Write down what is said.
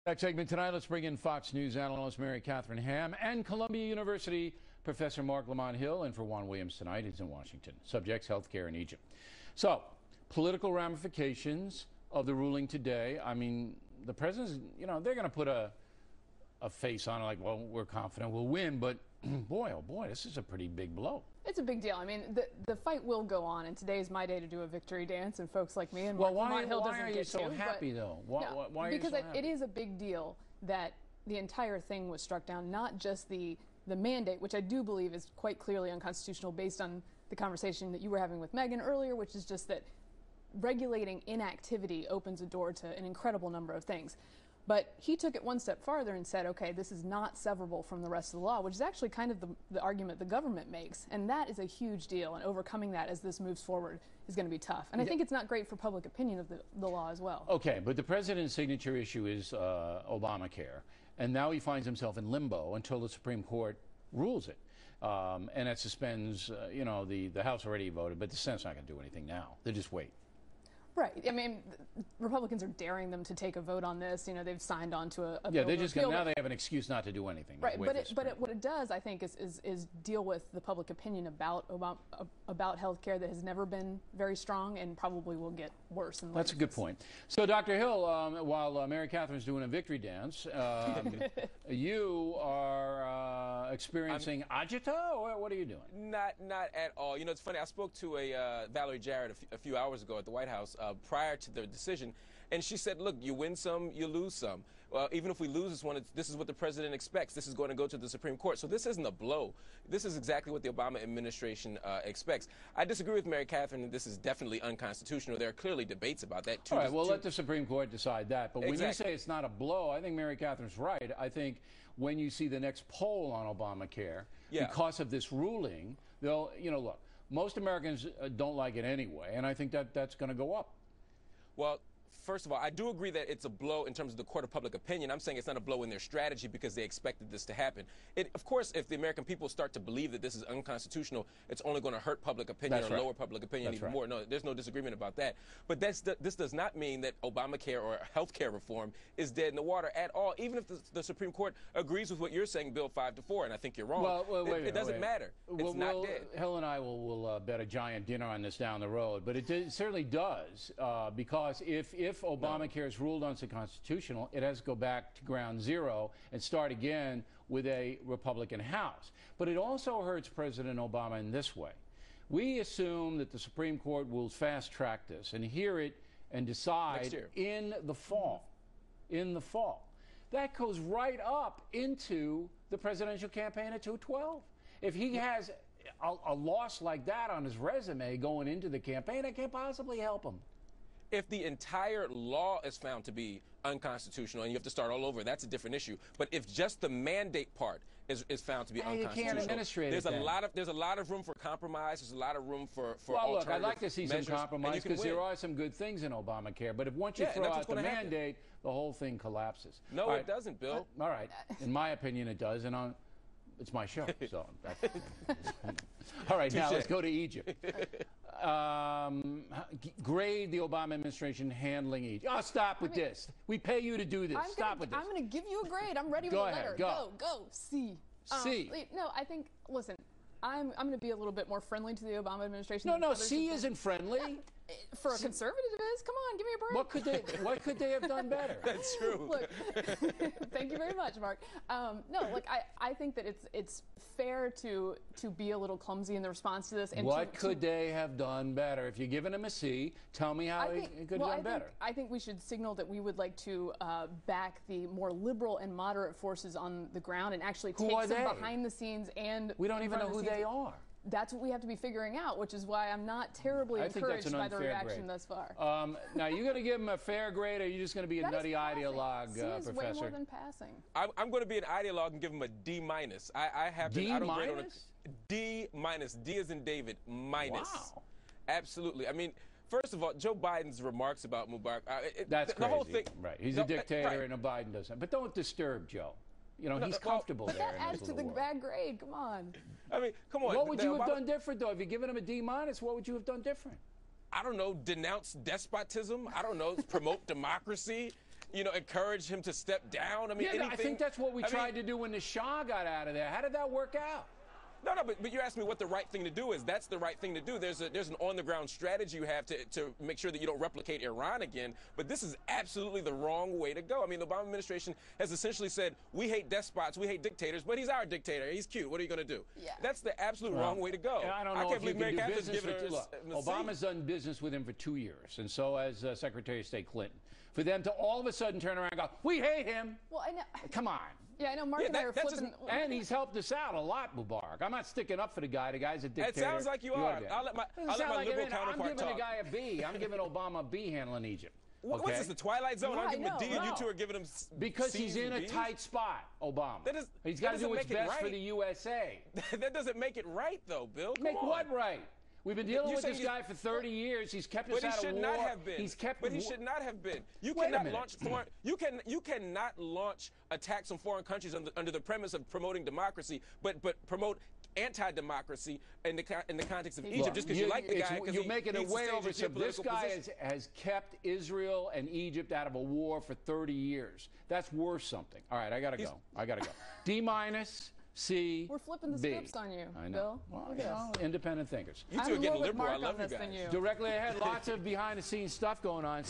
Next segment tonight, let's bring in Fox News analyst Mary Catherine Ham and Columbia University professor Marc Hill. And for Juan Williams tonight, he's in Washington. Subjects, healthcare in Egypt. So, political ramifications of the ruling today. I mean, the president's, they're going to put a face on it like, well, we're confident we'll win. But boy, oh boy, this is a pretty big blow. It's a big deal. I mean, the fight will go on, and today is my day to do a victory dance, and folks like me and Marc Hill doesn't get to. Why are you so happy, though? Why are you so happy? Because it is a big deal that the entire thing was struck down, not just the mandate, which I do believe is quite clearly unconstitutional based on the conversation that you were having with Megan earlier, which is just that regulating inactivity opens a door to an incredible number of things. But he took it one step farther and said, okay, this is not severable from the rest of the law, which is actually kind of the argument the government makes. And that is a huge deal. And overcoming that as this moves forward is going to be tough. And I think it's not great for public opinion of the law as well. Okay, but the president's signature issue is Obamacare. And now he finds himself in limbo until the Supreme Court rules it. And that suspends, the House already voted, but the Senate's not going to do anything now. They'll just wait. Right. I mean, Republicans are daring them to take a vote on this. They've signed on to a bill. They're just going to, now they have an excuse not to do anything. Right. But what it does, I think, is deal with the public opinion about health care that has never been very strong and probably will get worse. That's a good point. So, Dr. Hill, while Mary Catherine's doing a victory dance, you are experiencing agita, or what are you doing? Not at all. It's funny. I spoke to Valerie Jarrett a few hours ago at the White House prior to the decision, and she said, look, you win some, you lose some. Even if we lose this one, this is what the president expects. This is going to go to the Supreme Court. So this isn't a blow. This is exactly what the Obama administration expects. I disagree with Mary Catherine that this is definitely unconstitutional. There are clearly debates about that. All right, well, let the Supreme Court decide that. But when you say it's not a blow, I think Mary Catherine's right. I think when you see the next poll on Obamacare, because of this ruling, they'll, look, most Americans don't like it anyway, and I think that's going to go up. Well, first of all, I do agree that it's a blow in terms of the court of public opinion. I'm saying it's not a blow in their strategy because they expected this to happen. Of course, if the American people start to believe that this is unconstitutional, it's only going to hurt public opinion lower public opinion even more. No, there's no disagreement about that. But this does not mean that Obamacare or health care reform is dead in the water at all, even if the Supreme Court agrees with what you're saying, Bill 5-4, and I think you're wrong. Well, it doesn't matter. It's not dead. Hill and I will bet a giant dinner on this down the road, but it certainly does because if Obamacare is ruled unconstitutional, it has to go back to ground zero and start again with a Republican House. But it also hurts President Obama in this way. We assume that the Supreme Court will fast-track this and hear it and decide in the fall. In the fall. That goes right up into the presidential campaign of 2012. If he has a loss like that on his resume going into the campaign, it can't possibly help him. If the entire law is found to be unconstitutional and you have to start all over, that's a different issue. But if just the mandate part is found to be unconstitutional, you can't administrate there's a lot of room for compromise. There's a lot of room for well, look, I'd like to see some compromise because there are some good things in Obamacare. But if once you throw out the mandate, the whole thing collapses. No, it doesn't, Bill. All right. In my opinion, it does, and it's my show. So. All right, now let's go to Egypt. Grade the Obama administration handling Egypt. Oh, stop with this. We pay you to do this. Stop with this. I'm going to give you a grade. I'm ready with a letter. Go. C. C. No, I think, listen, I'm going to be a little bit more friendly to the Obama administration. No, C isn't friendly. For a conservative, it is. Come on, give me a break. What could they have done better? That's true. Look, thank you very much, Marc. No, look, I think that it's fair to be a little clumsy in the response to this. And what could they have done better? If you're giving them a C, tell me how they could have done better. I think we should signal that we would like to back the more liberal and moderate forces on the ground and actually take some behind the scenes and we don't even know who they are. That's what we have to be figuring out, which is why I'm not terribly encouraged by the reaction thus far. Now, you're going to give him a fair grade, or are you just going to be a nutty ideologue, Professor? Way more than passing. I'm going to be an ideologue and give him a D minus. I have D minus? D minus. D as in David minus. Wow. Absolutely. I mean, first of all, Joe Biden's remarks about Mubarak. That's crazy. The whole thing. Right. He's a dictator, and Biden doesn't. But don't disturb Joe. He's comfortable there. That adds to the bad grade. Come on. I mean, come on. What would you have done different, though? If you're giving him a D minus, what would you have done different? I don't know. Denounce despotism. I don't know. Promote democracy. encourage him to step down? I mean, yeah, I think that's what we tried to do when the Shah got out of there. How did that work out? No, but you asked me what the right thing to do is. That's the right thing to do. There's an on-the-ground strategy you have to make sure that you don't replicate Iran again. But this is absolutely the wrong way to go. I mean, the Obama administration has essentially said, we hate despots, we hate dictators, but he's our dictator. He's cute. What are you going to do? Yeah. That's the absolute wrong way to go. I don't know if you can do business with look, Obama's done business with him for 2 years, and so has Secretary of State Clinton. For them to all of a sudden turn around and go, we hate him. Well, I know. Come on. Yeah, I know Mark and I are flipping. And he's helped us out a lot, Mubarak. I'm not sticking up for the guy. The guy's a dictator. It sounds like you are. I'll let my liberal counterpart I'm giving talk. the guy a B. I'm giving Obama a B handling Egypt. Okay? What's this, the Twilight Zone? Yeah, I'm giving him a D, and you two are giving him because C's he's in a tight spot, Obama. He's got to do what's best for the USA. That doesn't make it right, though, Bill. Come make on. what right? We've been dealing with this guy for 30 years. He's kept us out of war. But he should not have been. He's kept. But he should not have been. You Wait cannot launch foreign. You cannot launch attacks on foreign countries under the premise of promoting democracy, but promote anti-democracy in the context of Egypt just because you like the guy. You're making it way over. So this guy has kept Israel and Egypt out of a war for 30 years. That's worth something. All right, I gotta go. D minus. C. We're flipping the scripts on you, I know. Bill. Well, independent thinkers. You two are getting liberal. I Mark love you than guys. you. Directly ahead, lots of behind-the-scenes stuff going on.